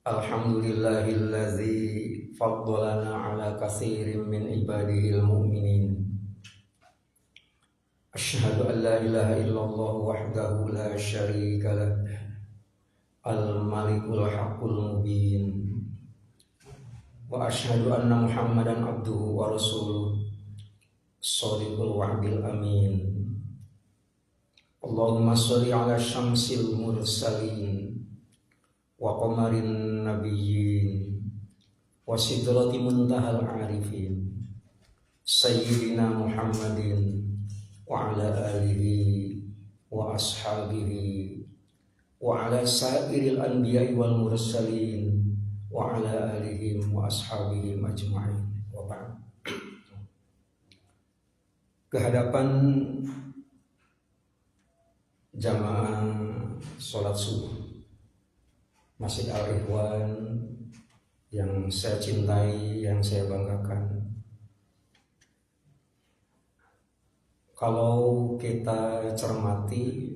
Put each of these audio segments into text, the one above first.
Alhamdulillahillazi faddalana ala katsirin min ibadihil mu'minin. Asyhadu an la ilaha illallah wahdahu la syarika lah. Al-malikul haqqul mubin. Wa asyhadu anna Muhammadan abduhu wa rasuluh. Shadiqul wa'dil amin. Allahumma sholli ala syamsil mursalin wa qamarin nabiyyin wa sidrati muntahal arifin sayyidina Muhammadin wa ala alihi wa ashabihi wa ala sairil anbiya'i wal mursalin wa ala alihim wa ashabihim ajma'in wa ba'd. Kehadapan jamaah sholat subuh Masjid Al-Ikhwan yang saya cintai, yang saya banggakan. Kalau kita cermati,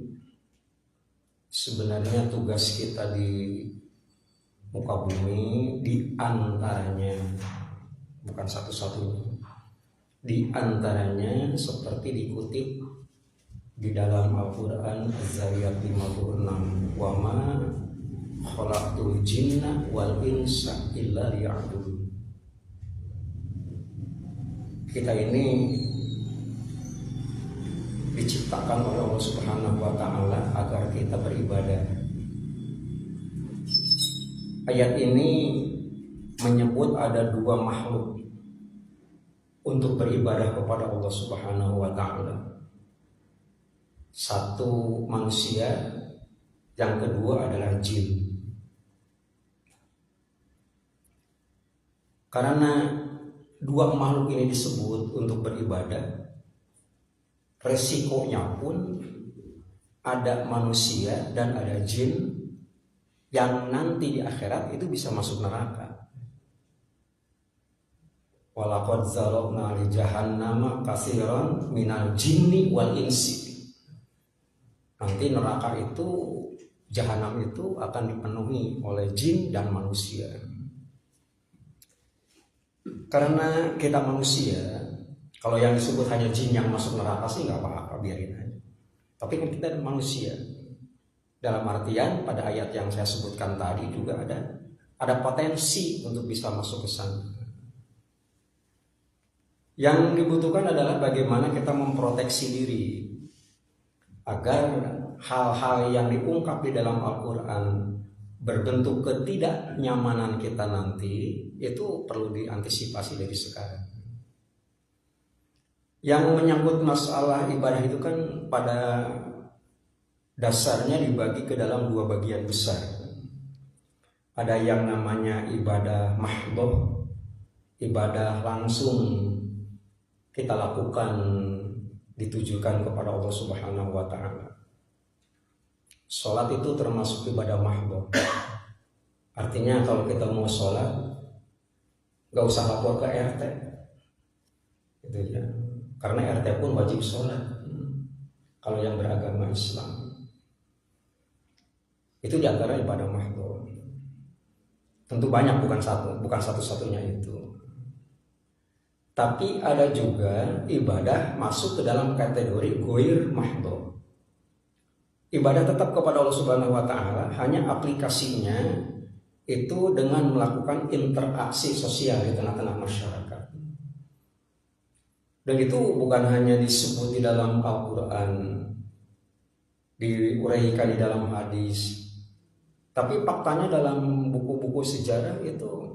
sebenarnya tugas kita di muka bumi, di antaranya, bukan satu-satunya, di antaranya seperti dikutip di dalam Al-Quran Az-Zariyat 56, wa ma khalaqtul jinna wal insa illa liya'budun. Kita ini diciptakan oleh Allah Subhanahu wa taala agar kita beribadah. Ayat ini menyebut ada dua makhluk untuk beribadah kepada Allah Subhanahu wa taala. Satu manusia, yang kedua adalah jin. Karena dua makhluk ini disebut untuk beribadah, resikonya pun ada manusia dan ada jin yang nanti di akhirat itu bisa masuk neraka. Walaqad zarabna li jahannama katsiran minal jinni wal insi. Nanti neraka itu, jahanam itu akan dipenuhi oleh jin dan manusia. Karena kita manusia, kalau yang disebut hanya jin yang masuk neraka sih nggak apa-apa, biarin aja. Tapi kan kita manusia. Dalam artian pada ayat yang saya sebutkan tadi juga ada potensi untuk bisa masuk ke sana. Yang dibutuhkan adalah bagaimana kita memproteksi diri agar hal-hal yang diungkap di dalam Al-Quran berbentuk ketidaknyamanan kita nanti itu perlu diantisipasi dari sekarang. Yang menyangkut masalah ibadah itu kan pada dasarnya dibagi ke dalam dua bagian besar. Ada yang namanya ibadah mahdhah, ibadah langsung kita lakukan ditujukan kepada Allah Subhanahu wa taala. Sholat itu termasuk ibadah mahdhah. Artinya kalau kita mau sholat, gak usah lapor ke RT, gitu ya. Karena RT pun wajib sholat. Kalau yang beragama Islam, itu diantara ibadah mahdhah. Tentu banyak, bukan satu-satunya itu. Tapi ada juga ibadah masuk ke dalam kategori ghair mahdhah. Ibadah tetap kepada Allah Subhanahu wa taala, hanya aplikasinya itu dengan melakukan interaksi sosial di tengah-tengah masyarakat. Dan itu bukan hanya disebut di dalam Al-Quran, diuraikan di dalam hadis, tapi faktanya dalam buku-buku sejarah itu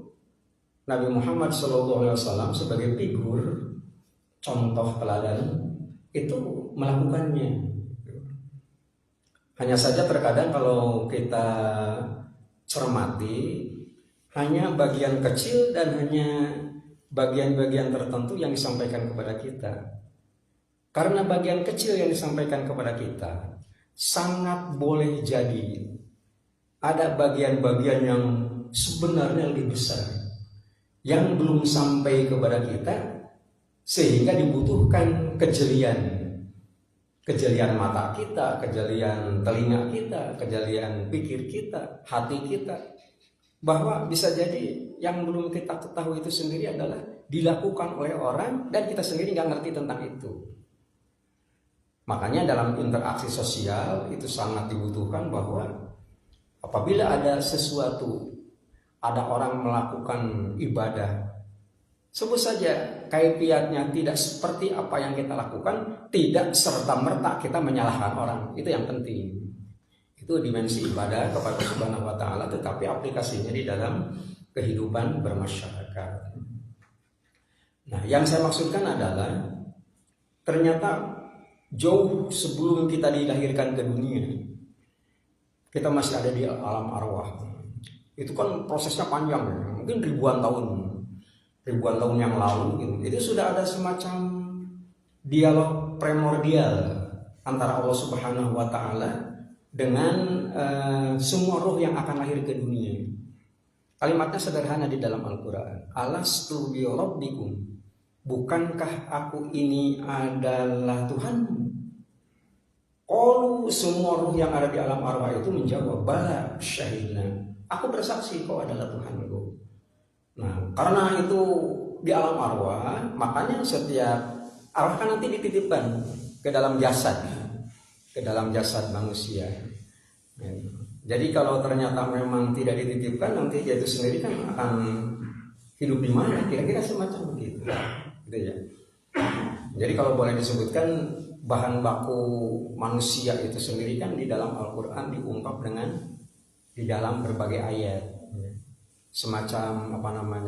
Nabi Muhammad SAW sebagai figur contoh teladan itu melakukannya. Hanya saja terkadang kalau kita cermati, hanya bagian kecil dan hanya bagian-bagian tertentu yang disampaikan kepada kita. Karena bagian kecil yang disampaikan kepada kita, sangat boleh jadi ada bagian-bagian yang sebenarnya lebih besar, yang belum sampai kepada kita, sehingga dibutuhkan kejelian. kejelian mata kita, kejelian telinga kita, kejelian pikir kita, hati kita, bahwa bisa jadi yang belum kita ketahui itu sendiri adalah dilakukan oleh orang dan kita sendiri nggak ngerti tentang itu. Makanya dalam interaksi sosial itu sangat dibutuhkan bahwa apabila ada sesuatu, ada orang melakukan ibadah, sebut saja kaifiatnya tidak seperti apa yang kita lakukan, tidak serta-merta kita menyalahkan orang. Itu yang penting. Itu dimensi ibadah kepada Subhanahu wa taala, tetapi aplikasinya di dalam kehidupan bermasyarakat. Nah, yang saya maksudkan adalah ternyata jauh sebelum kita dilahirkan ke dunia, kita masih ada di alam arwah. Itu kan prosesnya panjang, mungkin ribuan tahun yang lalu gitu. Itu sudah ada semacam dialog primordial antara Allah Subhanahu wa taala dengan semua roh yang akan lahir ke dunia. Kalimatnya sederhana di dalam Al-Qur'an. Alastu bi rabbikum? Bukankah aku ini adalah Tuhanmu? Qalu, semua roh yang ada di alam arwah itu menjawab, bala syahidna. Aku bersaksi kau adalah Tuhanku. Nah, karena itu di alam arwah, makanya setiap arwah kan nanti dititipkan ke dalam jasad manusia. Jadi kalau ternyata memang tidak dititipkan, nanti dia itu sendiri kan akan hidup di mana? Kira-kira semacam begitu. Gitu ya. Jadi kalau boleh disebutkan, bahan baku manusia itu sendiri kan di dalam Al-Quran diungkap dengan di dalam berbagai ayat. Semacam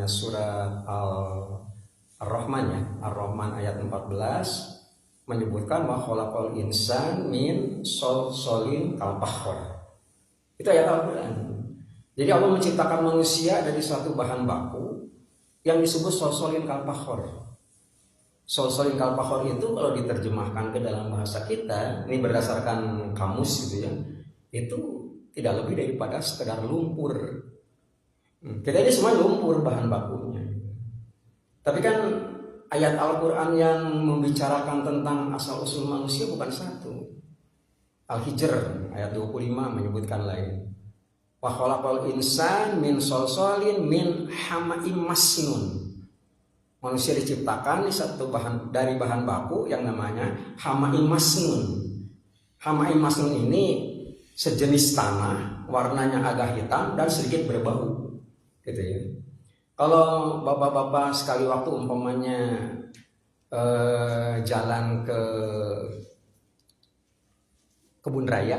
surat Ar-Rahman ya, Ar-Rahman ayat 14 menyebutkan wa khalaqal insan min solsolin kalfakhor. Itu ayat Al-Quran. Jadi Allah menciptakan manusia dari satu bahan baku yang disebut solsolin kalfakhor. Solsolin kalfakhor itu kalau diterjemahkan ke dalam bahasa kita, ini berdasarkan kamus gitu ya, itu tidak lebih daripada sekedar lumpur. Kita ini semua lumpur bahan bakunya. Tapi kan ayat Al-Quran yang membicarakan tentang asal-usul manusia bukan satu. Al-Hijr ayat 25 menyebutkan lain. Wa khalaqal insan min solsolin min hama'im masnun. Manusia diciptakan dari bahan baku yang namanya hama'im masnun. Hama'im masnun ini sejenis tanah, warnanya agak hitam dan sedikit berbau, gitu ya. Kalau bapak-bapak sekali waktu umpamanya jalan ke kebun raya,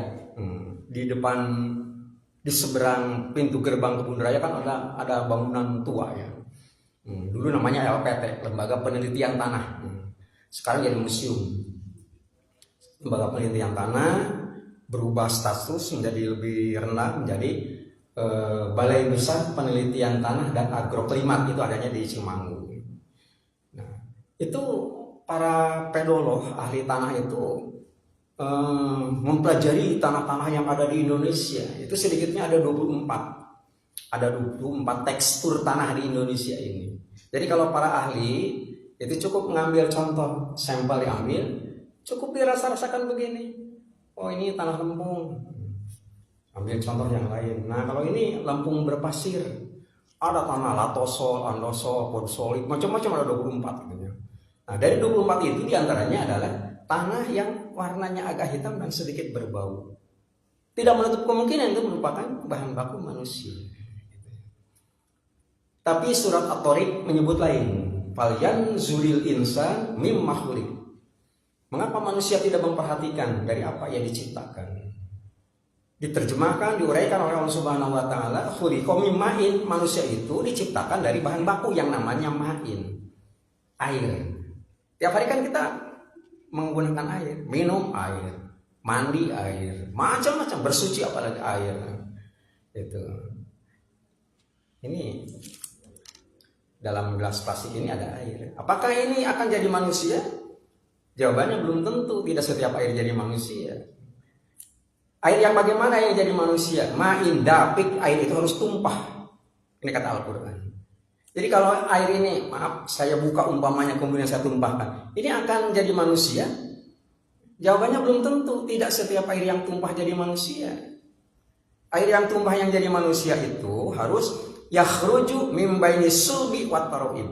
di seberang pintu gerbang kebun raya kan ada bangunan tua ya. Dulu namanya LPT, Lembaga Penelitian Tanah. Sekarang jadi museum. Lembaga Penelitian Tanah berubah status menjadi lebih rendah, menjadi Balai Besar Penelitian Tanah dan Agroklimat, itu adanya di Cimanggu. Nah, itu para pedolog ahli tanah itu mempelajari tanah-tanah yang ada di Indonesia. Itu sedikitnya ada 24. Ada 24 tekstur tanah di Indonesia ini. Jadi kalau para ahli itu cukup mengambil contoh, sampel diambil, cukup dirasa-rasakan begini. Oh, ini tanah lempung. Ambil contoh yang lain. Nah, kalau ini lempung berpasir, ada tanah latosol, andosol, podsolit, macam-macam, ada 24 gitu. Nah, dari 24 itu diantaranya adalah tanah yang warnanya agak hitam dan sedikit berbau. Tidak menutup kemungkinan itu merupakan bahan baku manusia. Tapi surat At-Tariq menyebut lain. Falyan zuril insan mimma khuliq. Mengapa manusia tidak memperhatikan dari apa yang diciptakan? Diterjemahkan, diuraikan oleh Allah Subhanahu wa taala, khuliqa mim ma'in. Manusia itu diciptakan dari bahan baku yang namanya ma'in, air. Tiap hari kan kita menggunakan air, minum air, mandi air, macam-macam, bersuci apalagi air. Itu. Ini dalam gelas plastik ini ada air. Apakah ini akan jadi manusia? Jawabannya belum tentu. Tidak setiap air jadi manusia. Air yang bagaimana yang jadi manusia? Ma'in dapik, air itu harus tumpah. Ini kata Al-Quran. Jadi kalau air ini, maaf, saya buka umpamanya kemudian saya tumpahkan, ini akan jadi manusia? Jawabannya belum tentu. Tidak setiap air yang tumpah jadi manusia. Air yang tumpah yang jadi manusia itu harus yakhruju mim baini sulbi wat taraib.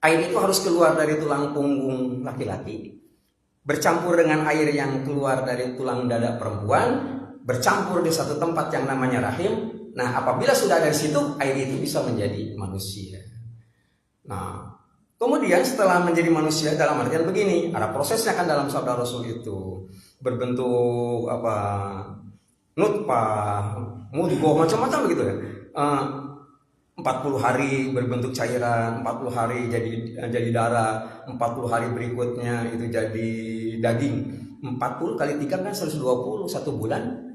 Air itu harus keluar dari tulang punggung laki-laki, bercampur dengan air yang keluar dari tulang dada perempuan, bercampur di satu tempat yang namanya rahim. Nah, apabila sudah dari situ, air itu bisa menjadi manusia. Nah, kemudian setelah menjadi manusia dalam artian begini, ada prosesnya kan dalam sabda Rasul itu berbentuk apa? Nutfah, mudghah, macam-macam begitu ya. 40 hari berbentuk cairan, 40 hari jadi darah, 40 hari berikutnya itu jadi daging. 40 kali 3 kan 120, 1 bulan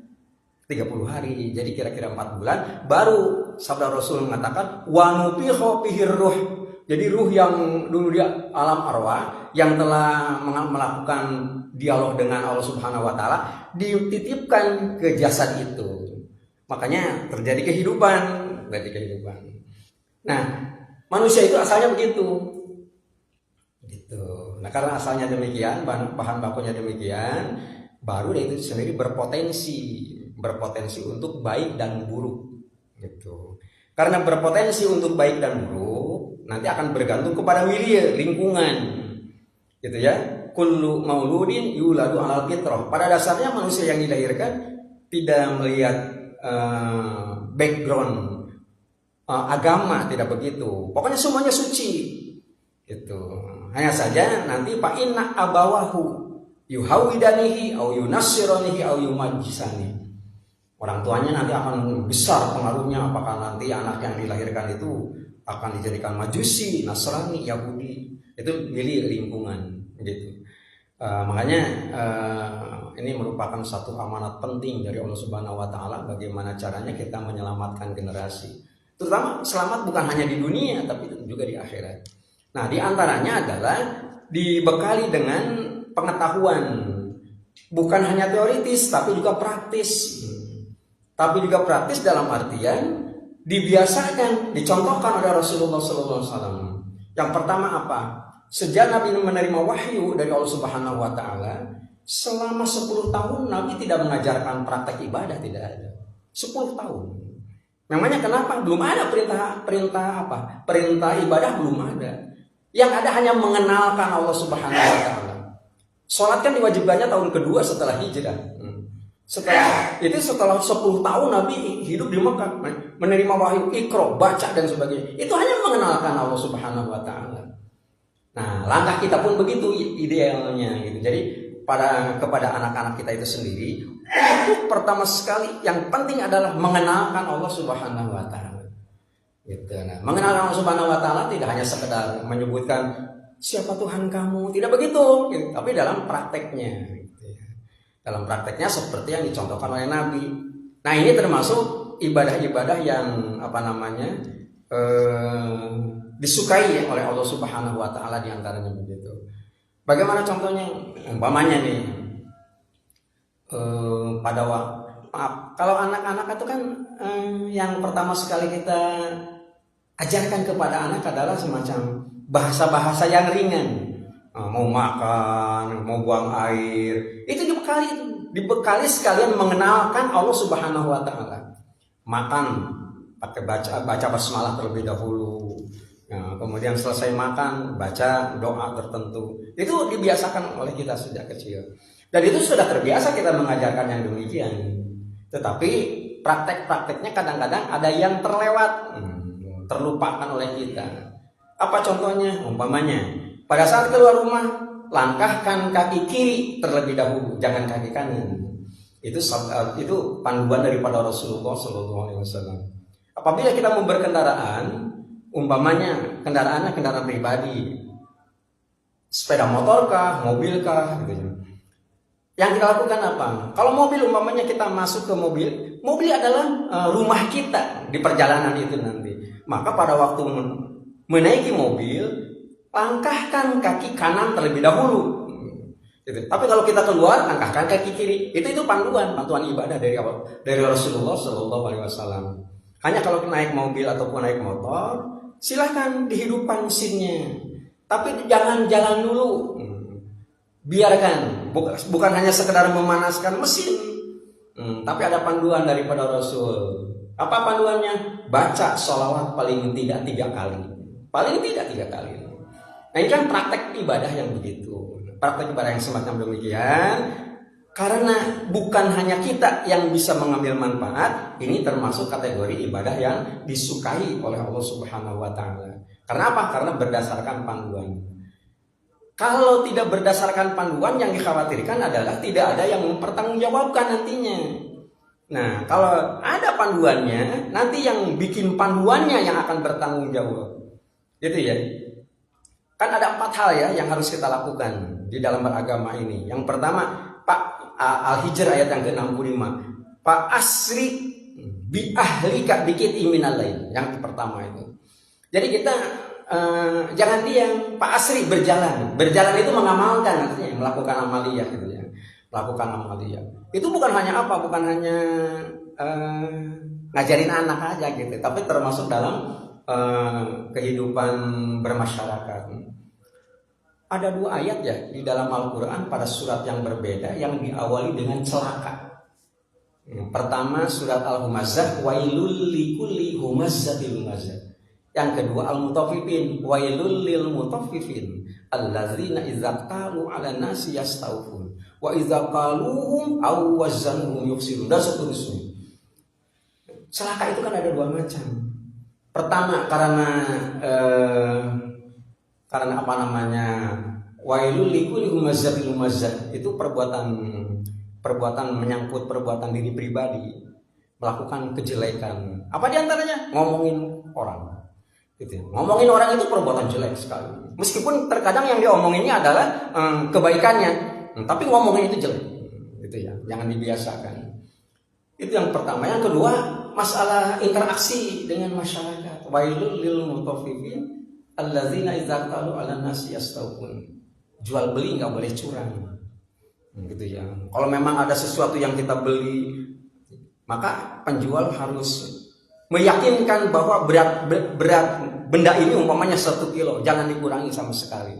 30 hari. Jadi kira-kira 4 bulan baru sabda Rasul mengatakan wa nufikha fihi ruh. Jadi ruh yang dulu dia alam arwah yang telah melakukan dialog dengan Allah Subhanahu wa taala dititipkan ke jasad itu. Makanya terjadi kehidupan. Nah, manusia itu asalnya begitu. Gitu. Nah, karena asalnya demikian, bahan bakunya demikian, baru dia itu sendiri berpotensi untuk baik dan buruk. Gitu. Karena berpotensi untuk baik dan buruk, nanti akan bergantung kepada milieu, lingkungan. Gitu ya. Kullu mauludin yuladu alal fitrah. Pada dasarnya manusia yang dilahirkan tidak melihat background agama, tidak begitu. Pokoknya semuanya suci. Gitu. Hanya saja nanti fa inna abawahu yuhawidanihi au yunassiranihi au yumajjisani. Orang tuanya nanti akan besar pengaruhnya, apakah nanti anak yang dilahirkan itu akan dijadikan Majusi, Nasrani, Yahudi. Itu milih lingkungan gitu. Makanya ini merupakan satu amanat penting dari Allah Subhanahu wa taala, bagaimana caranya kita menyelamatkan generasi. Terutama selamat bukan hanya di dunia tapi juga di akhirat. Nah, di antaranya adalah dibekali dengan pengetahuan, bukan hanya teoritis tapi juga praktis. Tapi juga praktis dalam artian dibiasakan, dicontohkan oleh Rasulullah SAW. Yang pertama apa? Sejak Nabi menerima wahyu dari Allah Subhanahu wa taala, selama 10 tahun Nabi tidak mengajarkan praktek ibadah, tidak ada. 10 tahun. Namanya kenapa? Belum ada perintah apa? Perintah ibadah belum ada. Yang ada hanya mengenalkan Allah Subhanahu wa taala. Salat kan diwajibkannya tahun kedua setelah hijrah. Setelah 10 tahun Nabi hidup di Mekah, menerima wahyu, Iqra, baca dan sebagainya. Itu hanya mengenalkan Allah Subhanahu wa taala. Nah, langkah kita pun begitu idealnya gitu. Jadi kepada anak-anak kita itu sendiri, untuk pertama sekali yang penting adalah mengenalkan Allah Subhanahu wa taala. Gitu. Nah, mengenalkan Allah Subhanahu wa taala tidak hanya sekedar menyebutkan siapa Tuhan kamu, tidak begitu, gitu. Tapi dalam prakteknya gitu ya. Dalam prakteknya seperti yang dicontohkan oleh Nabi. Nah, ini termasuk ibadah-ibadah yang disukai oleh Allah Subhanahu wa taala, di antaranya begitu. Bagaimana contohnya? Umpamanya nih, kalau anak-anak itu kan yang pertama sekali kita ajarkan kepada anak adalah semacam bahasa-bahasa yang ringan. Mau makan, mau buang air, itu dibekali sekalian mengenalkan Allah Subhanahu wa taala. Makan pakai baca basmalah terlebih dahulu. Nah, kemudian selesai makan baca doa tertentu. Itu dibiasakan oleh kita sejak kecil. Dan itu sudah terbiasa kita mengajarkan yang demikian. Tetapi praktek-prakteknya kadang-kadang ada yang terlewat, terlupakan oleh kita. Apa contohnya? Umpamanya, pada saat keluar rumah, langkahkan kaki kiri terlebih dahulu, jangan kaki kanan. Itu panduan daripada Rasulullah SAW. Apabila kita mau berkendaraan, umpamanya kendaraannya kendaraan pribadi, sepeda motor kah, mobil kah, gitu. Yang kita lakukan apa? Kalau mobil umpamanya kita masuk ke mobil adalah rumah kita di perjalanan itu nanti. Maka pada waktu menaiki mobil, langkahkan kaki kanan terlebih dahulu. Gitu. Tapi kalau kita keluar, langkahkan kaki kiri. Itu panduan ibadah dari Rasulullah SAW. Hanya kalau naik mobil ataupun naik motor, silahkan dihidupkan mesinnya. Tapi jangan jalan dulu. Biarkan bukan hanya sekedar memanaskan mesin, tapi ada panduan daripada Rasul. Apa panduannya? Baca sholawat paling tidak 3 kali, paling tidak 3 kali. Nah ini kan praktek ibadah yang begitu, praktek ibadah yang semacam demikian. Karena bukan hanya kita yang bisa mengambil manfaat, ini termasuk kategori ibadah yang disukai oleh Allah Subhanahu wa taala. Karena apa? Karena berdasarkan panduan. Kalau tidak berdasarkan panduan, yang dikhawatirkan adalah tidak ada yang mempertanggungjawabkan nantinya. Nah, kalau ada panduannya, nanti yang bikin panduannya yang akan bertanggung jawab. Gitu ya. Kan ada 4 hal ya yang harus kita lakukan di dalam beragama ini. Yang pertama, Pak Al-Hijr ayat yang ke-65. Pak asri bi ahlika bikit iminal lain. Yang pertama itu. Jadi kita jangan diam, Pak asri berjalan. Berjalan itu mengamalkan, artinya melakukan amaliyah gitu ya. Melakukan amaliyah. Itu bukan hanya apa? Bukan hanya ngajarin anak aja gitu, tapi termasuk dalam kehidupan bermasyarakat. Ada 2 ayat ya di dalam Al-Quran pada surat yang berbeda yang diawali dengan celaka. Pertama surat Al-Humazah, wailul likulli humazzatil lumazah. Yang kedua Al-Mutaffifin, wailul lil mutaffifin allazina idza qalu 'alan nasi yastawfun wa idza qaluhum aw wazanuhum yukhsirun, dan seterusnya. Celaka itu kan ada 2 macam. Pertama karena apa namanya, wailul likulli humazzatil lumazah, itu perbuatan menyangkut perbuatan diri pribadi, melakukan kejelekan. Apa diantaranya? Ngomongin orang. Gitu ya. Ngomongin orang itu perbuatan jelek sekali. Meskipun terkadang yang diomonginnya adalah kebaikannya, tapi ngomongin itu jelek. Gitu ya. Jangan dibiasakan. Itu yang pertama. Yang kedua, masalah interaksi dengan masyarakat. Wailul lil mutaffifin allazina idza qalu 'alan nasi yastawfun. Jual beli nggak boleh curang. Gitu ya. Kalau memang ada sesuatu yang kita beli, maka penjual harus meyakinkan bahwa berat benda ini umpamanya 1 kilo, jangan dikurangi sama sekali.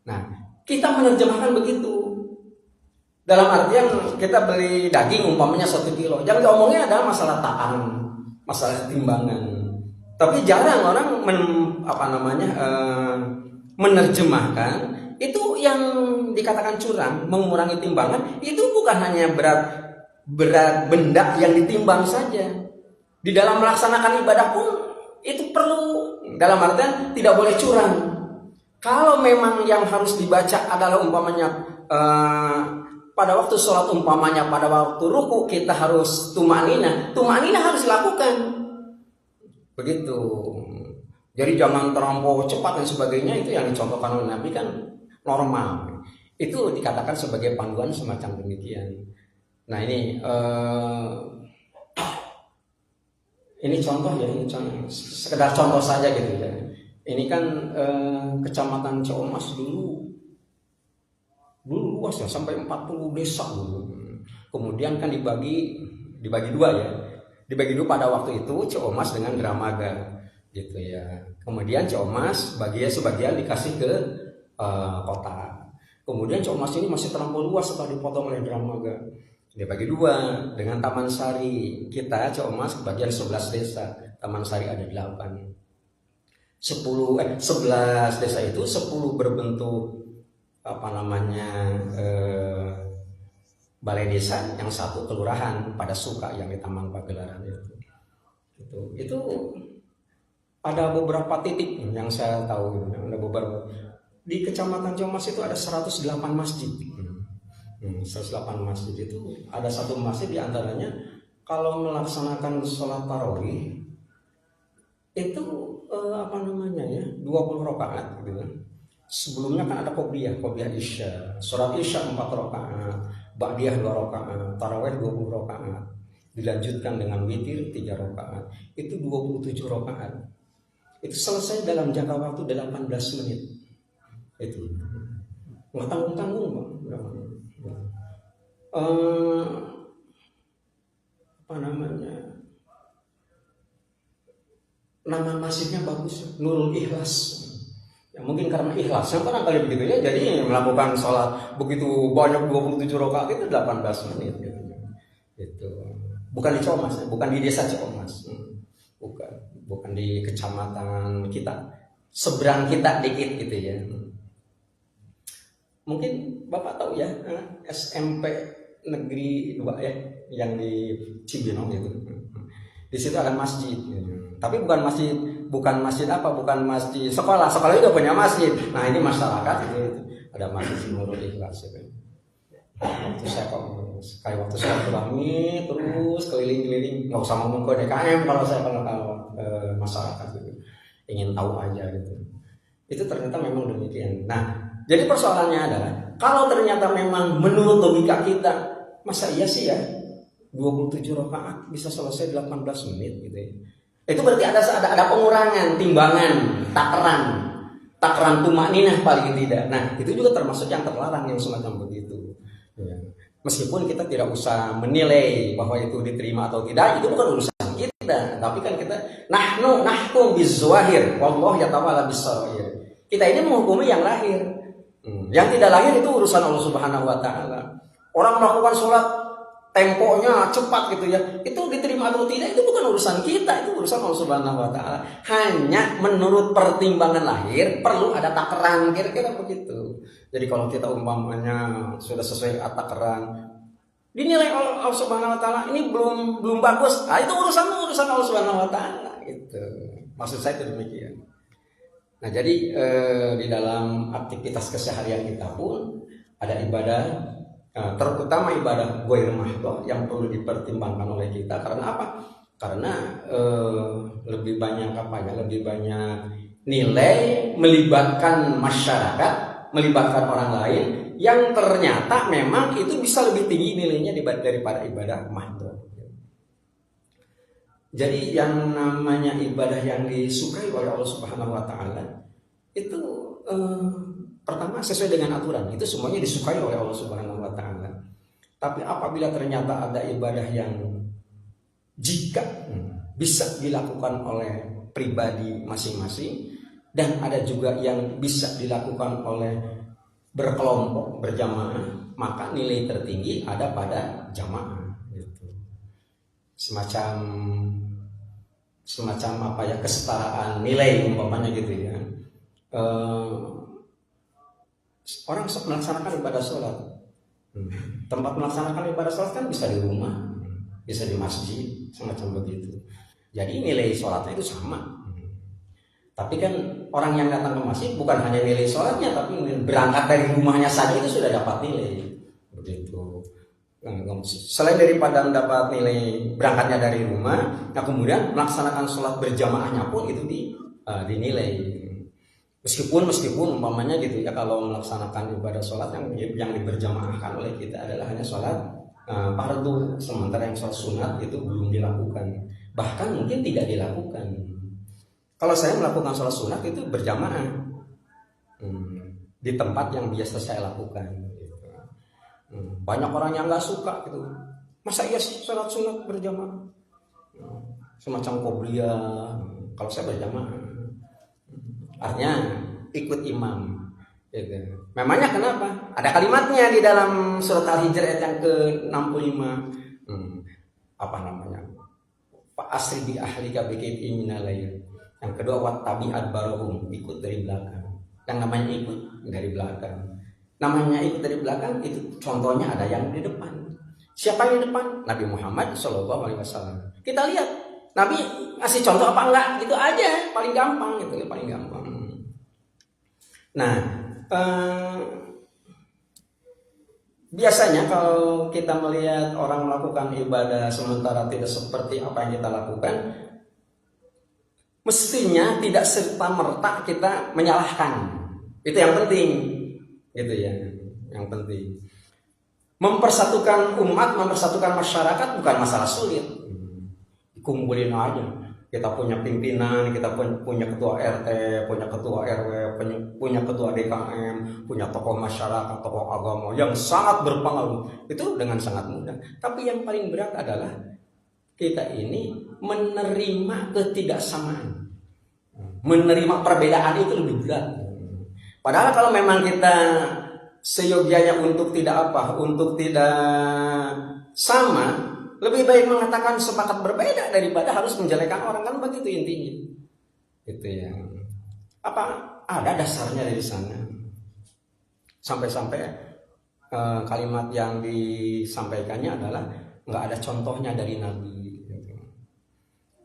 Nah, kita menerjemahkan begitu. Dalam artian kita beli daging umpamanya 1 kilo, jangan diomongnya adalah masalah tahan, masalah timbangan. Tapi jarang orang menerjemahkan itu yang dikatakan curang, mengurangi timbangan, itu bukan hanya berat benda yang ditimbang saja. Di dalam melaksanakan ibadah pun itu perlu, dalam artian tidak boleh curang. Kalau memang yang harus dibaca adalah umpamanya pada waktu sholat, umpamanya pada waktu ruku kita harus tumanina harus dilakukan. Begitu. Jadi jangan terlampau cepat dan sebagainya, itu yang dicontohkan oleh Nabi kan normal. Itu dikatakan sebagai panduan semacam demikian. Nah ini contoh ya, ini sekedar contoh saja gitu ya. Ini kan kecamatan Ciamas dulu luas ya, sampai 40 desa dulu. Kemudian kan dibagi 2 ya. Dibagi 2 pada waktu itu Ciamas dengan Dramaga gitu ya. Kemudian Ciamas sebagian dikasih ke kota. Kemudian Ciamas ini masih terlampau luas setelah dipotong oleh Dramaga. Dia bagi 2 dengan Taman Sari. Kita Ciamas kebagian 11 desa. Taman Sari ada 8. 11 desa itu 10 berbentuk balai desa, yang 1 kelurahan pada Suka yang di Taman Pagelaran itu. Itu ada beberapa titik yang saya tahu, ada beberapa. Di Kecamatan Ciamas itu ada 108 masjid. 108 masjid itu ada 1 masjid diantaranya kalau melaksanakan sholat tarawih itu 20 rakaat gitu kan. Sebelumnya kan ada qobliyah isya, sholat isya 4 rakaat, ba'diyah 2 rakaat, tarawih 20 rakaat, dilanjutkan dengan witir 3 rakaat, itu 27 rakaat. Itu selesai dalam jangka waktu 18 menit. Itu nggak tanggung-tanggung Bang. Nama masjidnya bagus, Nurul Ikhlas. Ya, mungkin karena ikhlasnya barangkali begitu ya, jadi melakukan sholat begitu banyak 27 rakaat itu 18 menit gitu. Itu bukan di Comas, bukan di desa Comas, bukan di kecamatan kita, seberang kita dikit gitu ya. Mungkin Bapak tahu ya, SMP Negeri 2 ya, yang di Cibinong itu. Di situ ada masjid, tapi bukan masjid apa, bukan masjid sekolah juga punya masjid. Nah ini masyarakat itu ada masjid Nurul Ikhlas itu. Waktu saya kami terus keliling-keliling, nggak usah ngomong ke DKM kalau masyarakat gitu, ingin tahu aja gitu. Itu ternyata memang demikian. Nah jadi persoalannya adalah kalau ternyata memang menurut logika kita, masa iya sih ya 27 rakaat bisa selesai 18 menit gitu ya. Itu berarti ada pengurangan timbangan, takaran tumakninah paling tidak. Nah, itu juga termasuk yang terlarang yang semacam begitu. Ya. Meskipun kita tidak usah menilai bahwa itu diterima atau tidak, itu bukan urusan kita. Tapi kan kita nahkum bizwahir, wallahu yatawalla bisarair. Kita ini menghukumi yang lahir. Yang tidak lahir itu urusan Allah Subhanahu wa taala. Orang melakukan sholat temponya cepat gitu ya, itu diterima atau tidak itu bukan urusan kita, itu urusan Allah Subhanahu wa taala. Hanya menurut pertimbangan lahir perlu ada takaran, kira-kira begitu. Jadi kalau kita umpamanya sudah sesuai takaran, dinilai Allah Subhanahu wa taala ini belum bagus, nah itu urusan Allah Subhanahu wa taala gitu. Maksud saya itu demikian. Nah, jadi di dalam aktivitas keseharian kita pun ada ibadah, terutama ibadah ghair mahdhah yang perlu dipertimbangkan oleh kita. Karena apa? Karena lebih banyak lebih banyak nilai melibatkan masyarakat, melibatkan orang lain yang ternyata memang itu bisa lebih tinggi nilainya daripada ibadah mahdhah. Jadi yang namanya ibadah yang disukai oleh Allah Subhanahu wa taala itu pertama sesuai dengan aturan, itu semuanya disukai oleh Allah Subhanahu wa taala. Tapi apabila ternyata ada ibadah yang jika bisa dilakukan oleh pribadi masing-masing dan ada juga yang bisa dilakukan oleh berkelompok, berjamaah, maka nilai tertinggi ada pada jamaah gitu. Semacam kesetaraan nilai umpamanya gitu ya. Orang melaksanakan ibadah sholat, tempat melaksanakan ibadah sholat kan bisa di rumah, bisa di masjid, semacam begitu. Jadi nilai sholatnya itu sama. Tapi kan orang yang datang ke masjid bukan hanya nilai sholatnya, tapi berangkat dari rumahnya saja itu sudah dapat nilai begitu. Selain daripada mendapat nilai berangkatnya dari rumah, nah kemudian melaksanakan sholat berjamaahnya pun itu dinilai. Meskipun umpamanya gitu ya, kalau melaksanakan ibadah sholat yang diberjamaahkan oleh kita adalah hanya sholat fardu, sementara yang sholat sunat itu belum dilakukan, bahkan mungkin tidak dilakukan. Kalau saya melakukan sholat sunat itu berjamaah di tempat yang biasa saya lakukan. Banyak orang yang nggak suka gitu. Masa iya sih sholat sunat berjamaah? Semacam qobliyah. Kalau saya berjamaah, artinya ikut imam. Gitu. Memangnya kenapa? Ada kalimatnya di dalam surat Al-Hijr ayat yang ke-65. Apa namanya? Fa asri bi ahlika biqai'in minal lail. Yang kedua wattabi adbarahum, ikut dari belakang. Yang namanya ikut dari belakang. Namanya ikut dari belakang itu contohnya ada yang di depan. Siapa yang di depan? Nabi Muhammad SAW. Kita lihat Nabi ngasih contoh apa enggak? Gitu aja, paling gampang gitu, paling gampang. Nah, biasanya kalau kita melihat orang melakukan ibadah sementara tidak seperti apa yang kita lakukan, mestinya tidak serta-merta kita menyalahkan. Itu yang penting. Gitu ya, yang penting. Mempersatukan umat, mempersatukan masyarakat bukan masalah sulit. Kumpulin aja. Kita punya pimpinan, kita punya ketua RT, punya ketua RW, punya ketua DKM, punya tokoh masyarakat, tokoh agama yang sangat berpengaruh. Itu dengan sangat mudah. Tapi yang paling berat adalah kita ini menerima ketidaksamaan. Menerima perbedaan itu lebih berat. Padahal kalau memang kita seyogianya untuk tidak apa, untuk tidak sama, lebih baik mengatakan sepakat berbeda daripada harus menjelekan orang, kan begitu intinya. Itu yang apa, ada dasarnya dari sana. Sampai-sampai kalimat yang disampaikannya adalah nggak ada contohnya dari Nabi.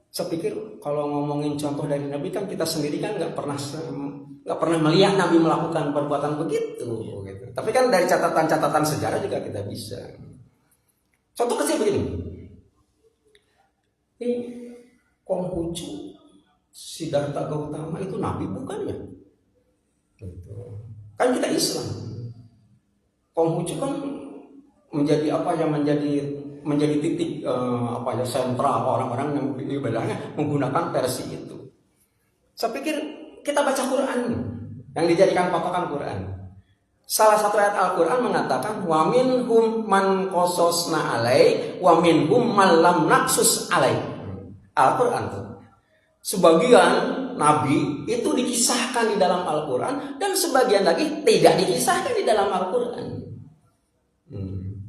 Saya pikir kalau ngomongin contoh dari Nabi kan kita sendiri kan nggak pernah melihat Nabi melakukan perbuatan begitu. Gitu. Tapi kan dari catatan-catatan sejarah juga kita bisa. Contoh kecil begini. Ini Konghucu, Siddhartha Gautama itu Nabi bukan ya? Gitu. Kan kita Islam. Konghucu kan menjadi apa yang menjadi titik sentral orang-orang yang ibadahnya menggunakan versi itu. Saya pikir kita baca Quran yang dijadikan patokan Quran. Salah satu ayat Al-Quran mengatakan wa minhum man qasasna alai wa minhum man lam naqsus alai. Al-Quran tuh. Sebagian nabi itu dikisahkan di dalam Al-Quran dan sebagian lagi tidak dikisahkan di dalam Al-Quran.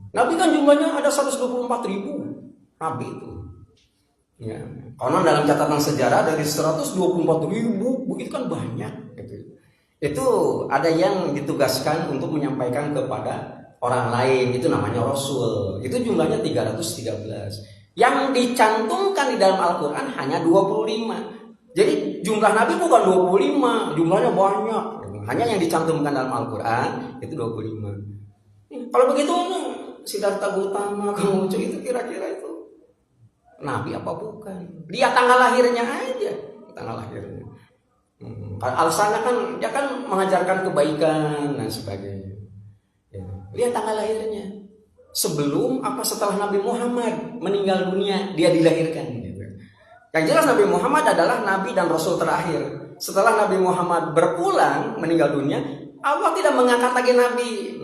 Nabi kan jumlahnya ada 124.000 nabi itu. Ya. Karena dalam catatan sejarah dari 124.000 begitu kan banyak. Gitu. Itu ada yang ditugaskan untuk menyampaikan kepada orang lain, itu namanya Rasul. Itu jumlahnya 313. Yang dicantumkan di dalam Al-Quran hanya 25. Jadi jumlah nabi bukan 25, jumlahnya banyak. Hanya yang dicantumkan dalam Al-Quran itu 25. Kalau begitu Siddhartha Gautama, Konghucu itu kira-kira itu nabi apa bukan? Lihat tanggal lahirnya aja, tanggal lahirnya. Alasannya kan dia kan mengajarkan kebaikan dan sebagainya. Ya. Lihat tanggal lahirnya. Sebelum apa setelah Nabi Muhammad meninggal dunia dia dilahirkan. Gitu. Yang jelas Nabi Muhammad adalah nabi dan rasul terakhir. Setelah Nabi Muhammad berpulang meninggal dunia, Allah tidak mengangkat lagi nabi.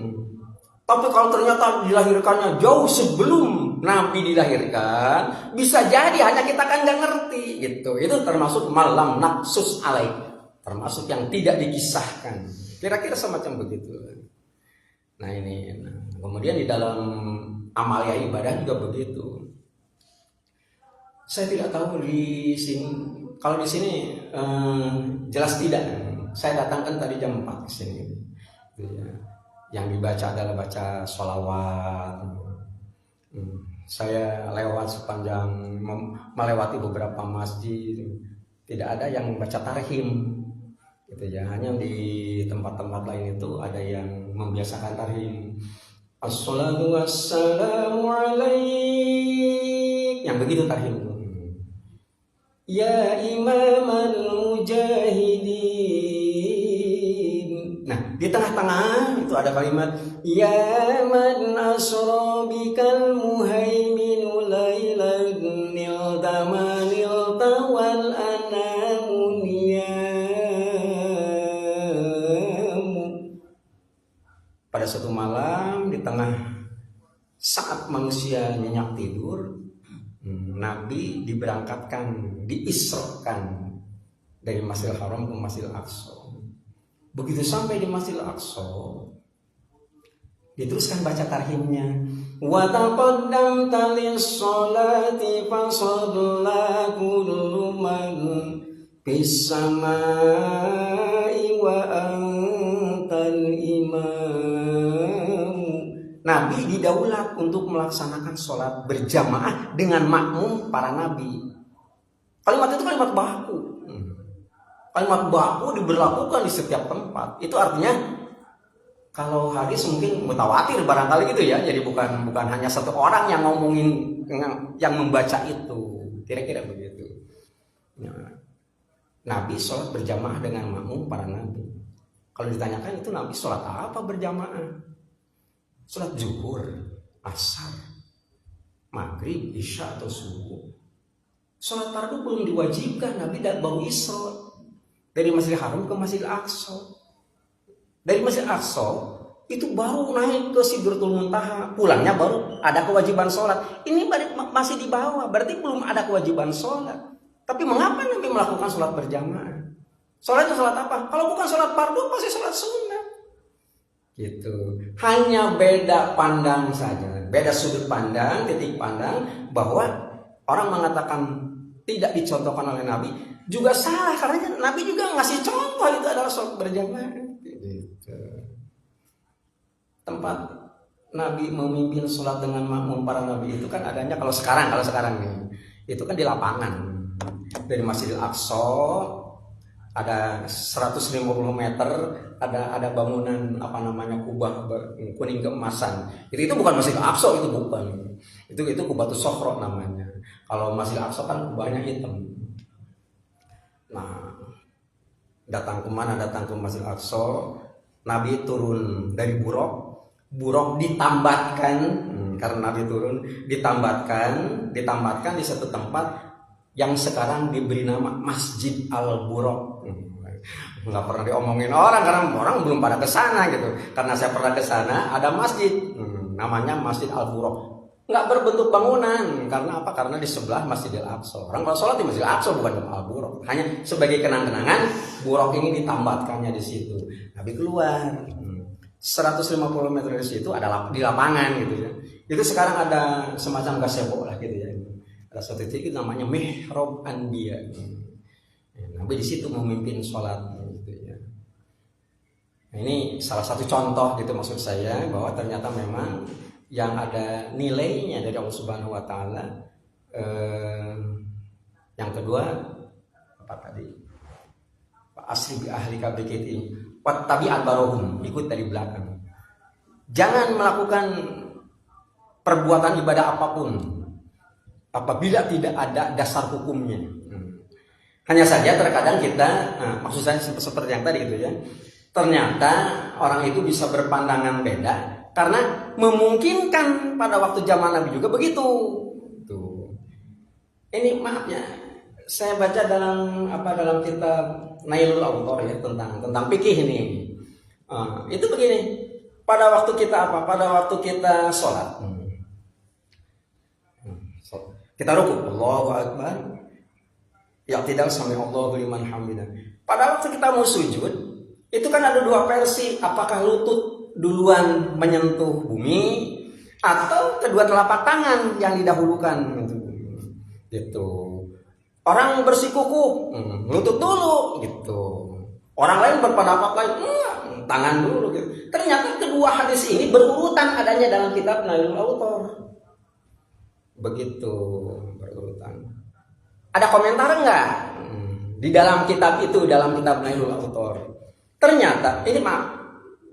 Tapi kalau ternyata dilahirkannya jauh sebelum Nabi dilahirkan, bisa jadi hanya kita kan nggak ngerti gitu. Itu termasuk malam naqsus alaih, termasuk yang tidak dikisahkan. Kira-kira semacam begitu. Nah ini, kemudian di dalam amalia ibadah juga begitu. Saya tidak tahu di sini. Kalau di sini jelas tidak. Saya datangkan tadi jam 4 ke sini. Yang dibaca adalah baca sholawat. Saya lewat sepanjang melewati beberapa masjid, tidak ada yang membaca tarhim, gitu ya. Hanya di tempat-tempat lain itu ada yang membiasakan tarhim. Assalatu wassalamu alaik. Yang begitu tarhim. Ya imamal mujahidin. Nah, di tengah-tengah itu ada kalimat ya man asra bikal muhaiminu lailan niltamanil tawal anamuniyamu. Pada suatu malam di tengah saat manusia nyenyak tidur, Nabi diberangkatkan, diisrokan dari Masjidil Haram ke Masjidil Aqsa. Begitu sampai di Masjidil Aqsa, diteruskan baca tarhimnya. Wa taqaddamta lis-sholati fa shalla kullu man fis samai wa antal imam. Nabi didaulat untuk melaksanakan sholat berjamaah dengan makmum para nabi. Kalimat itu kalimat baku. Kalimat baku diberlakukan di setiap tempat. Itu artinya kalau hadis mungkin mutawatir barangkali gitu ya. Jadi bukan hanya satu orang yang ngomongin, yang membaca itu. Kira-kira begitu. Nah, Nabi sholat berjamaah dengan makmum para nabi. Kalau ditanyakan itu Nabi sholat apa berjamaah? Sholat zuhur, asar, maghrib, isya atau subuh. Sholat fardu belum diwajibkan, Nabi baru isra dari Masjidil Haram ke Masjidil Aqsa. Dari Masjidil Aqsa itu baru naik ke Sidratul Muntaha, pulangnya baru ada kewajiban sholat. Ini masih di bawah, berarti belum ada kewajiban sholat. Tapi mengapa Nabi melakukan sholat berjamaah? Sholatnya sholat apa? Kalau bukan sholat fardu pasti sholat sunnah. Gitu. Hanya beda pandang saja, beda sudut pandang, titik pandang, bahwa orang mengatakan tidak dicontohkan oleh Nabi juga salah, karena Nabi juga ngasih contoh itu adalah sholat berjamaah. Gitu. Tempat Nabi memimpin sholat dengan makmum para Nabi itu kan adanya kalau sekarang nih, itu kan di lapangan dari Masjidil Aqsa. Ada 150 meter, ada bangunan apa namanya kubah kuning keemasan. Itu bukan Masjid Al-Aqsa, itu bukan. Itu Kubatus Sokhro namanya. Kalau Masjid Al-Aqsa kan kubahnya hitam. Nah, datang kemana? Datang ke Masjid Al-Aqsa. Nabi turun dari buruk ditambatkan, karena Nabi turun ditambatkan di satu tempat yang sekarang diberi nama Masjid Al-Buraq. Nggak pernah diomongin orang karena orang belum pada ke sana gitu. Karena saya pernah ke sana, ada masjid namanya Masjid Al-Buraq. Nggak berbentuk bangunan, karena apa? Karena di sebelah Masjidil Aqsa. Orang kalau sholat di Masjidil Aqsa bukan di Al-Buraq. Hanya sebagai kenang-kenangan, buraq ini ditambatkannya di situ. Nabi keluar 150 meter dari situ ada di lapangan gitu ya. Itu sekarang ada semacam gazebo lah gitu ya. Ada satu titik namanya Mihrab Anbiya. Nabi di situ memimpin sholat gitu ya. Nah, ini salah satu contoh gitu maksud saya, bahwa ternyata memang yang ada nilainya dari Allah Subhanahu wa taala. Yang kedua apa tadi? Asri bi ahli kabikiti wattabi adbarohum, ikut dari belakang. Jangan melakukan perbuatan ibadah apapun apabila tidak ada dasar hukumnya. Hanya saja terkadang kita, maksud saya seperti yang tadi gitu ya, ternyata orang itu bisa berpandangan beda karena memungkinkan pada waktu zaman Nabi juga begitu. Tuh. Ini maaf ya, saya baca dalam kitab Nailul Autor ya, tentang fikih ini. Itu begini, pada waktu kita pada waktu kita sholat. Kita rukuk, Allahu Akbar. Ya tidak sampai Allahu liman hamidah. Pada waktu kita mau sujud, itu kan ada dua versi. Apakah lutut duluan menyentuh bumi atau kedua telapak tangan yang didahulukan? Gitu. Orang bersikukuh, lutut dulu gitu. Orang lain berpendapat lain, tangan dulu gitu. Ternyata kedua hadis ini berurutan adanya dalam kitab Nailul Autor. Begitu berurutan. Ada komentar enggak di dalam kitab itu, dalam kitab Nailul Autor? Ternyata ini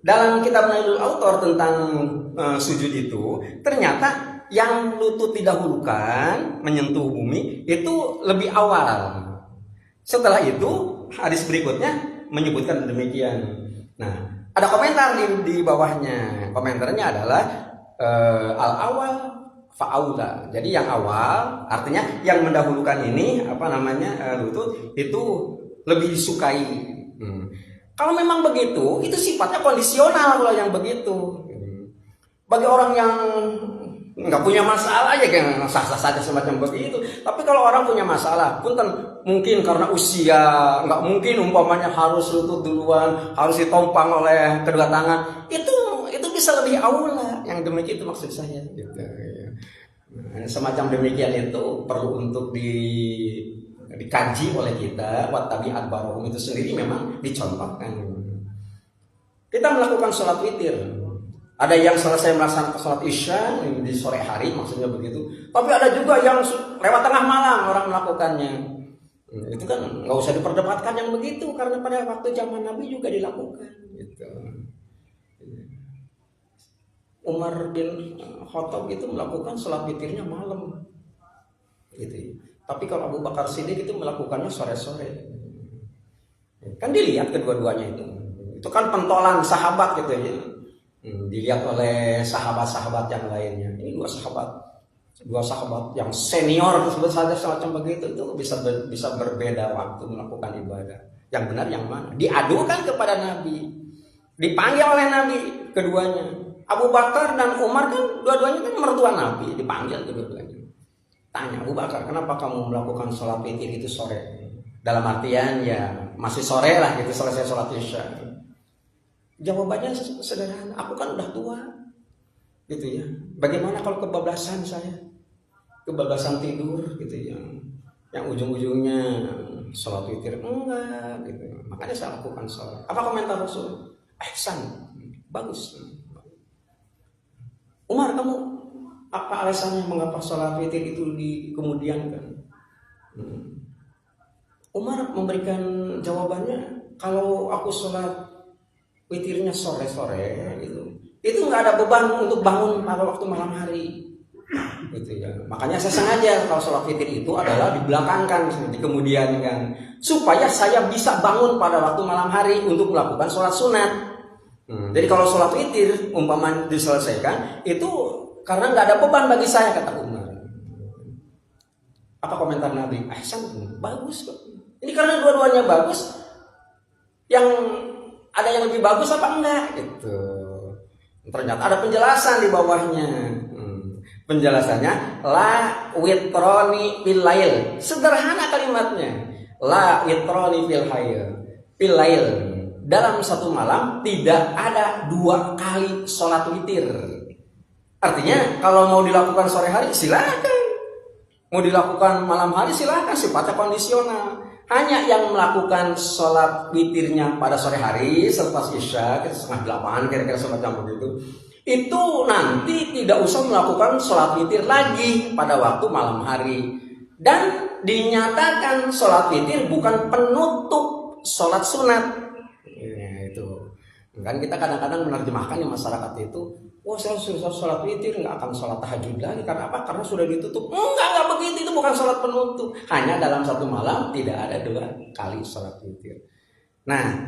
dalam kitab Nailul Autor tentang sujud itu, ternyata yang lutut didahulukan menyentuh bumi itu lebih awal. Setelah itu hadis berikutnya menyebutkan demikian. Nah, ada komentar di bawahnya. Komentarnya adalah al awal fa'aula. Jadi yang awal artinya yang mendahulukan ini lutut itu lebih disukai. Kalau memang begitu, itu sifatnya kondisional kalau yang begitu. Bagi orang yang nggak punya masalah aja kayak sah-sah saja semacam begitu. Tapi kalau orang punya masalah, punten mungkin karena usia, nggak mungkin umpamanya harus lutut duluan, harus ditompang oleh kedua tangan. Itu bisa lebih aula. Yang demikian itu maksud saya. Gitu. Semacam demikian itu perlu untuk dikaji oleh kita. Wattabi adbarohum itu sendiri memang dicontohkan. Kita melakukan sholat witir. Ada yang selesai melaksanakan sholat isya di sore hari, maksudnya begitu. Tapi ada juga yang lewat tengah malam orang melakukannya. Itu kan nggak usah diperdebatkan yang begitu, karena pada waktu zaman Nabi juga dilakukan. Gitu. Umar bin Khattab itu melakukan sholat witirnya malam, gitu. Tapi kalau Abu Bakar Siddiq itu melakukannya sore-sore. Kan dilihat kedua-duanya itu kan pentolan sahabat gitu ya. Dilihat oleh sahabat-sahabat yang lainnya. Ini dua sahabat yang senior sebut saja semacam begitu, itu bisa berbeda waktu melakukan ibadah. Yang benar yang mana? Diadukan kepada Nabi, dipanggil oleh Nabi keduanya. Abu Bakar dan Umar kan dua-duanya kan mertua Nabi, dipanggil kedua-duanya. Tanya Abu Bakar, kenapa kamu melakukan sholat witir itu sore? Dalam artian ya masih sore lah gitu selesai sholat isya. Jawabannya sederhana, aku kan udah tua gitu ya. Bagaimana kalau kebablasan saya? Kebablasan tidur gitu ya. Yang ujung-ujungnya sholat witir enggak gitu. Makanya saya lakukan sholat. Apa komentar Rasul? Ihsan, bagus. Umar, kamu apa alasannya mengapa sholat witir itu dikemudiankan? Umar memberikan jawabannya, kalau aku sholat witirnya sore-sore itu nggak ada beban untuk bangun pada waktu malam hari, gitu ya. Makanya saya sengaja kalau sholat witir itu adalah dibelakangkan, dikemudiankan, supaya saya bisa bangun pada waktu malam hari untuk melakukan sholat sunat. Jadi kalau sholat witir umpama diselesaikan itu karena nggak ada beban bagi saya, kata Umar. Apa komentar Nabi? Ahsan, bagus kok. Ini karena dua-duanya bagus, yang ada yang lebih bagus apa enggak? Gitu. Ternyata ada penjelasan di bawahnya. Penjelasannya la witroni fil lail. Sederhana kalimatnya. La witroni fil lail. Dalam satu malam tidak ada 2 kali sholat witir. Artinya kalau mau dilakukan sore hari silakan. Mau dilakukan malam hari silakan, sifatnya kondisional. Hanya yang melakukan sholat witirnya pada sore hari selepas isya, 7:30 kira-kira semacam begitu, itu nanti tidak usah melakukan sholat witir lagi pada waktu malam hari. Dan dinyatakan sholat witir bukan penutup sholat sunat. Ya, itu kan kita kadang-kadang menerjemahkan di masyarakat itu, wah saya sudah sholat witir, nggak akan sholat tahajud lagi. Karena apa? Karena sudah ditutup. Enggak begitu, itu bukan sholat penutup. Hanya dalam satu malam tidak ada 2 kali sholat witir. Nah,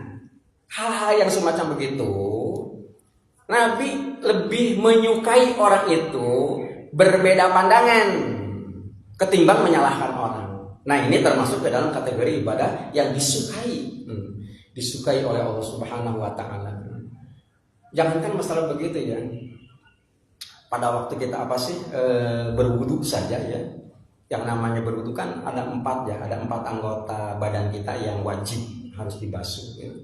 hal-hal yang semacam begitu, Nabi lebih menyukai orang itu berbeda pandangan ketimbang menyalahkan orang. Nah, ini termasuk ke dalam kategori ibadah yang disukai. Disukai oleh Allah Subhanahu wa Ta'ala. Jangankan masalah begitu ya. Pada waktu kita berwudu saja ya. Yang namanya berwudu kan ada 4 ya, ada 4 anggota badan kita yang wajib harus dibasuh ya.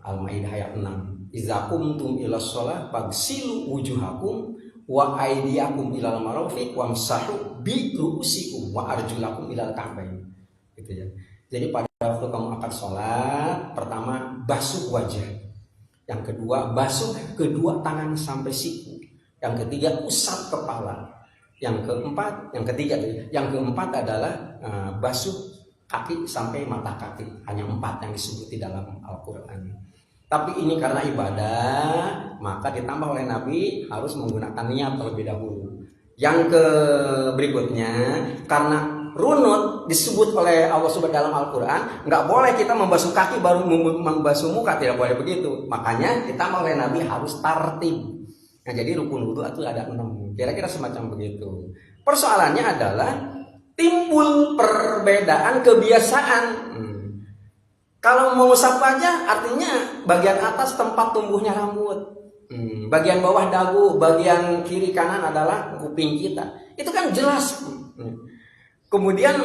Al-Maidah ayat 6. Idza qumtum ila shalah fagsilu wujuhakum wa aydiyakum ilal marafiq wamsahu bi ru'usikum wa arjulakum ilal ka'bain. Gitu ya. Jadi pada waktu kamu akan sholat, pertama basuh wajah, yang kedua basuh kedua tangan sampai siku, yang ketiga usap kepala, yang keempat adalah basuh kaki sampai mata kaki. Hanya 4 yang disebut di dalam Al-Quran. Tapi ini karena ibadah, maka ditambah oleh Nabi harus menggunakan niat terlebih dahulu. Yang berikutnya, karena runut disebut oleh Allah Subhanahu dalam Al-Quran, nggak boleh kita membasuh kaki baru membasuh muka, tidak boleh begitu. Makanya ditambah oleh Nabi harus tartib. Nah, jadi rukun wudu itu ada 6, kira-kira semacam begitu. Persoalannya adalah timbul perbedaan kebiasaan. Kalau mengusap wajah artinya bagian atas tempat tumbuhnya rambut, bagian bawah dagu, bagian kiri kanan adalah kuping kita. Itu kan jelas. Kemudian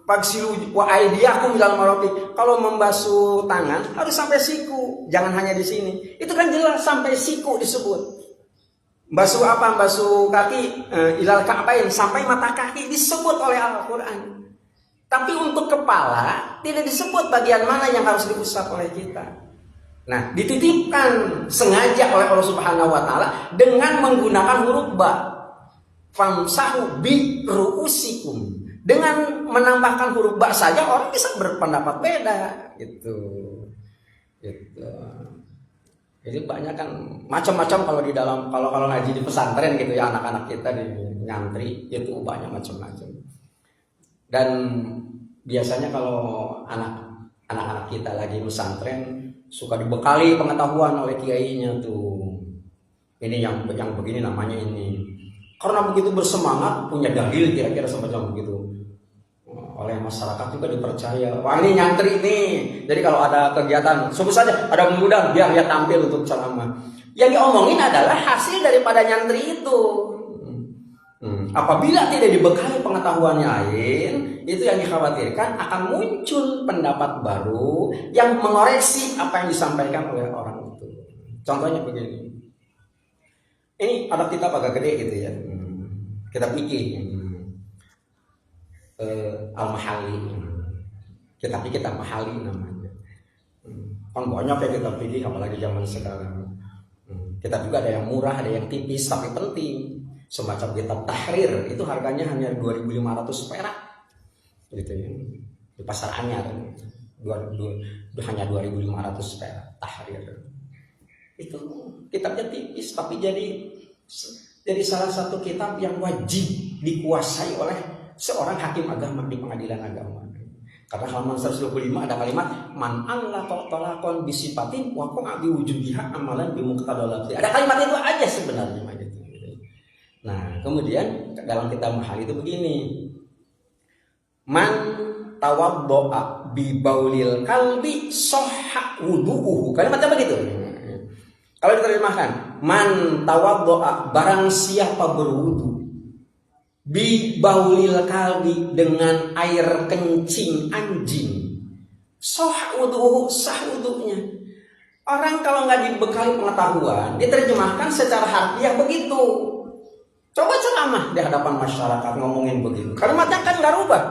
fagsilu wa aydiyakum ilal marafiq. Kalau membasuh tangan harus sampai siku, jangan hanya di sini. Itu kan jelas sampai siku disebut. Basuh apa? Basuh kaki ilal ka'bain, sampai mata kaki disebut oleh Al-Qur'an. Tapi untuk kepala tidak disebut bagian mana yang harus diusap oleh kita. Nah, dititipkan sengaja oleh Allah Subhanahu wa Ta'ala dengan menggunakan huruf ba. Famsahu bi ru'usikum. Dengan menambahkan huruf ba saja orang bisa berpendapat beda gitu. Jadi banyak kan macam-macam kalau di dalam kalau ngaji di pesantren gitu ya, anak-anak kita di nyantri itu banyak macam-macam. Dan biasanya kalau anak-anak kita lagi pesantren suka dibekali pengetahuan oleh kiainya tuh. Ini yang begini namanya ini. Karena begitu bersemangat punya dalil kira-kira semacam begitu. Oleh masyarakat juga dipercaya. Wah, ini nyantri nih. Jadi kalau ada kegiatan, sebut saja ada mengundang, biar dia tampil untuk ceramah. Yang diomongin adalah hasil daripada nyantri itu. Apabila tidak dibekali pengetahuan lain, itu yang dikhawatirkan akan muncul pendapat baru yang mengoreksi apa yang disampaikan oleh orang itu. Contohnya begini. Ini ada kitab agak gede gitu ya. Kitab Fikih. Al-Mahali. Kitab Mahali namanya. Kan banyak ya kitab fikih apalagi zaman sekarang. Kitab juga ada yang murah, ada yang tipis tapi penting. Semacam kitab Tahrir itu harganya hanya 2.500 perak gitu ya. Di pasar Anyar hanya 2.500 perak Tahrir. Itu kitabnya tipis tapi jadi salah satu kitab yang wajib dikuasai oleh seorang hakim agama di pengadilan agama. Karena halaman 125 ada kalimat man allaka talaqan bisifatin wa qa'a biwujudiha amalan bimuqtadalati. Ada kalimat itu aja sebenarnya gitu. Nah, kemudian dalam kitab Mahal itu begini. Man tawaddo'a bi baulil kalbi sahha wudu'uhu. Kalimatnya begitu. Kalau diterjemahkan, man tawaddo'a barang siapa berwudu bi baulil kalbi dengan air kencing anjing. Sahha wudu'uhu, sah wudu'nya. Orang kalau nggak dibekali pengetahuan, diterjemahkan secara harfiah begitu. Coba ceramah di hadapan masyarakat ngomongin begitu. Kalimatnya kan nggak rubah.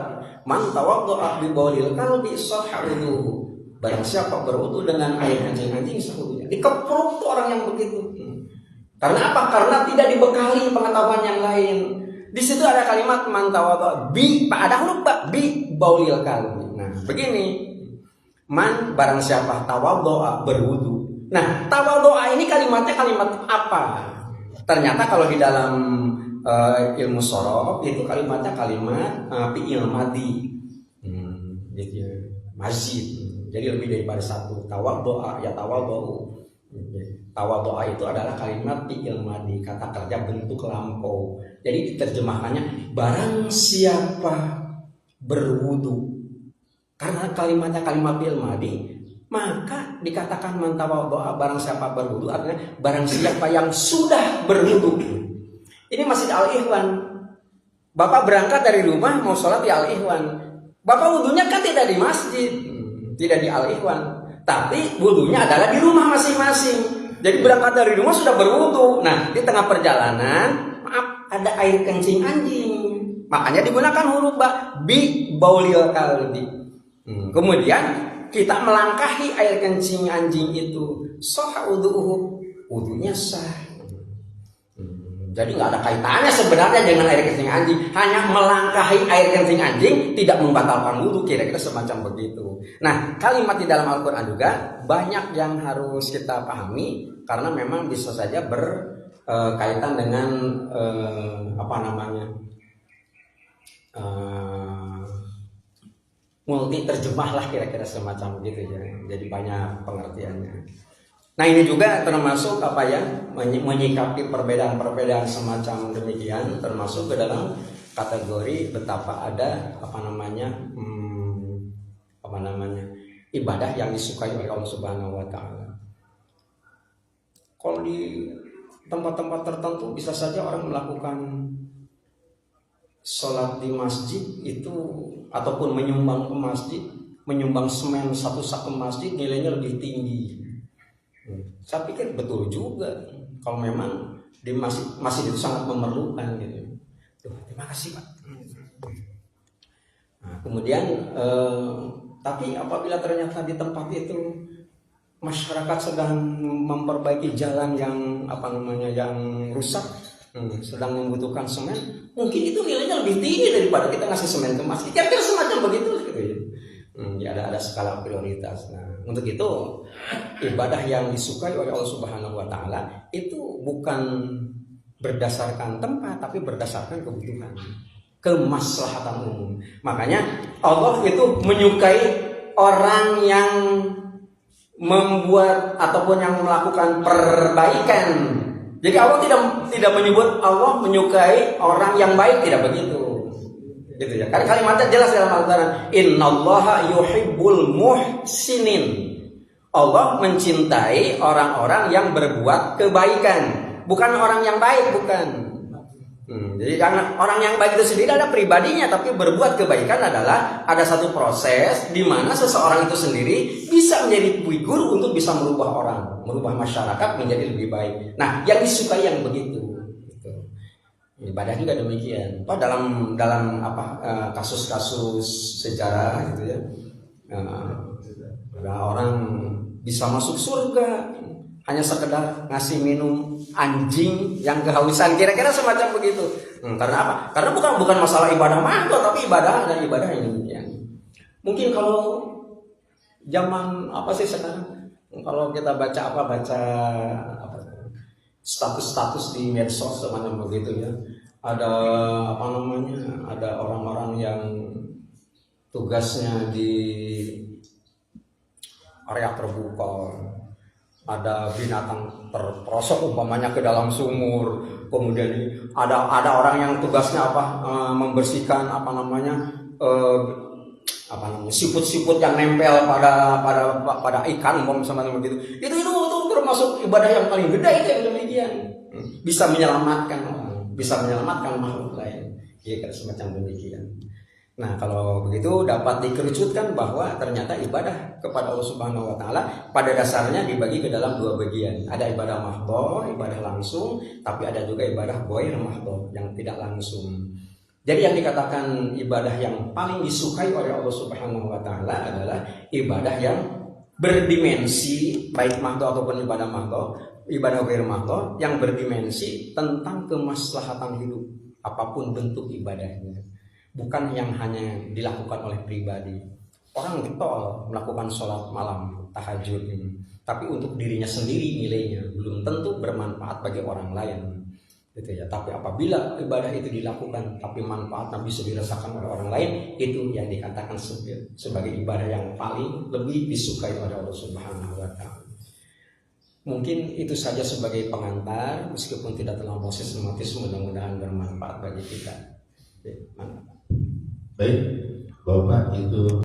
Man tawaddo'a bi baulil kalbi sahha wudu'uhu. Barang siapa berwudu dengan air anjing sah wudu'nya. Dikepruk tuh orang yang begitu. Karena apa? Karena tidak dibekali pengetahuan yang lain. Di situ ada kalimat man tawaddo'a bi, ada huruf ba, bi baulil kalbi. Nah, begini. Man barang siapa tawaddo'a berwudu. Nah, tawaddo'a ini kalimatnya kalimat apa? Ternyata kalau di dalam ilmu shorof itu kalimatnya kalimat fi'il madhi, gitu ya, mazid. Jadi lebih daripada satu. Tawaddo'a ya tawaddo'u. Tawaddo'a itu adalah kalimat fi'il madhi, kata kerja bentuk lampau. Jadi diterjemahkannya barang siapa berwudu. Karena kalimatnya kalimat fi'il madhi, maka dikatakan man tawaddo'a barang siapa berwudu, artinya barang siapa yang sudah berwudu. Ini masih di Al-Ikhwan. Bapak berangkat dari rumah mau sholat di Al-Ikhwan. Bapak wudunya kan tidak di masjid, tidak di Al-Ikhwan, tapi wudunya adalah di rumah masing-masing. Jadi berangkat dari rumah sudah berwudu. Nah, di tengah perjalanan, maaf, ada air kencing anjing. Makanya digunakan huruf ba, bi baulil kalbi. Kemudian kita melangkahi air kencing anjing itu, sah wudu'uhu, wudunya sah. Jadi nggak ada kaitannya sebenarnya dengan air kencing anjing, hanya melangkahi air kencing anjing tidak membatalkan wudu, kira-kira semacam begitu. Nah, kalimat di dalam Al-Quran juga banyak yang harus kita pahami karena memang bisa saja berkaitan dengan multi terjemah lah kira-kira semacam gitu ya. Jadi banyak pengertiannya. Nah, ini juga termasuk menyikapi perbedaan-perbedaan semacam demikian, termasuk ke dalam kategori betapa ada ibadah yang disukai oleh Allah Subhanahu wa taala. Kalau di tempat-tempat tertentu bisa saja orang melakukan sholat di masjid itu ataupun menyumbang ke masjid, menyumbang semen satu sak ke masjid nilainya lebih tinggi. Saya pikir betul juga kalau memang di masjid itu sangat memerlukan gitu. Terima kasih Pak. Nah, kemudian tapi apabila ternyata di tempat itu masyarakat sedang memperbaiki jalan yang yang rusak, sedang membutuhkan semen, mungkin itu nilainya lebih tinggi daripada kita ngasih semen ke masjid. Kira-kira semacam begitu gitu ya. Ya ada skala prioritas. Nah, untuk itu ibadah yang disukai oleh Allah Subhanahu wa taala itu bukan berdasarkan tempat tapi berdasarkan kebutuhan, kemaslahatan umum. Makanya Allah itu menyukai orang yang membuat ataupun yang melakukan perbaikan. Jadi Allah tidak menyebut Allah menyukai orang yang baik, tidak begitu. Gitu ya. Karena kalimatnya jelas dalam Al-Qur'an, innallaha yuhibbul muhsinin. Allah mencintai orang-orang yang berbuat kebaikan, bukan orang yang baik, bukan. Jadi karena orang yang baik itu sendiri ada pribadinya, tapi berbuat kebaikan adalah ada satu proses di mana seseorang itu sendiri bisa menjadi figur untuk bisa merubah orang, merubah masyarakat menjadi lebih baik. Nah, yang disukai yang begitu. Gitu. Ibadah juga demikian. Dalam kasus-kasus sejarah gitu ya, orang bisa masuk surga hanya sekedar ngasih minum anjing yang kehausan, kira-kira semacam begitu. Karena apa? Karena bukan masalah ibadah mahdoh, tapi ibadah dan ibadah ini. Ya. Mungkin kalau zaman apa sih sekarang? Kalau kita baca status-status di medsos semacam begitu ya. Ada ada orang-orang yang tugasnya di area terbuka. Ada binatang terperosok umpamanya ke dalam sumur, kemudian ada orang yang tugasnya membersihkan siput-siput yang nempel pada ikan umpamanya begitu. Itu termasuk ibadah yang paling gede itu yang demikian. Bisa menyelamatkan orang, bisa menyelamatkan makhluk lain. Ya semacam demikian. Nah, kalau begitu dapat dikerucutkan bahwa ternyata ibadah kepada Allah Subhanahu wa taala pada dasarnya dibagi ke dalam dua bagian. Ada ibadah mahdhah, ibadah langsung, tapi ada juga ibadah ghair mahdhah yang tidak langsung. Jadi yang dikatakan ibadah yang paling disukai oleh Allah Subhanahu wa taala adalah ibadah yang berdimensi, baik mahdhah ataupun ibadah mahdhah, ibadah ghair mahdhah yang berdimensi tentang kemaslahatan hidup apapun bentuk ibadahnya. Bukan yang hanya dilakukan oleh pribadi. Orang getol melakukan sholat malam, tahajud ini, tapi untuk dirinya sendiri nilainya belum tentu bermanfaat bagi orang lain, gitu ya. Tapi apabila ibadah itu dilakukan, tapi manfaatnya bisa dirasakan oleh orang lain, itu yang dikatakan sebagai ibadah yang paling lebih disukai oleh Allah Subhanahu wa taala. Mungkin itu saja sebagai pengantar, meskipun tidak terlampau sistematis, mudah-mudahan bermanfaat bagi kita. Baik, Bapak itu